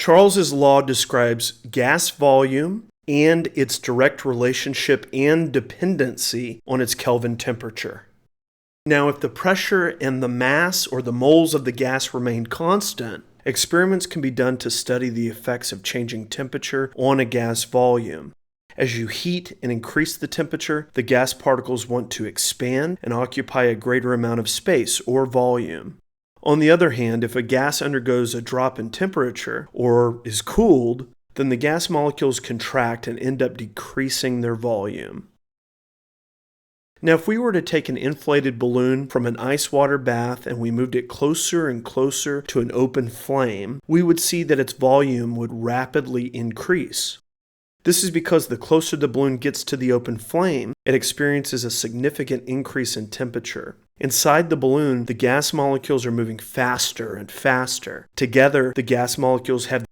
Charles's law describes gas volume and its direct relationship and dependency on its Kelvin temperature. Now, if the pressure and the mass or the moles of the gas remain constant, experiments can be done to study the effects of changing temperature on a gas volume. As you heat and increase the temperature, the gas particles want to expand and occupy a greater amount of space or volume. On the other hand, if a gas undergoes a drop in temperature or is cooled, then the gas molecules contract and end up decreasing their volume. Now, if we were to take an inflated balloon from an ice water bath and we moved it closer and closer to an open flame, we would see that its volume would rapidly increase. This is because the closer the balloon gets to the open flame, it experiences a significant increase in temperature. Inside the balloon, the gas molecules are moving faster and faster. Together, the gas molecules have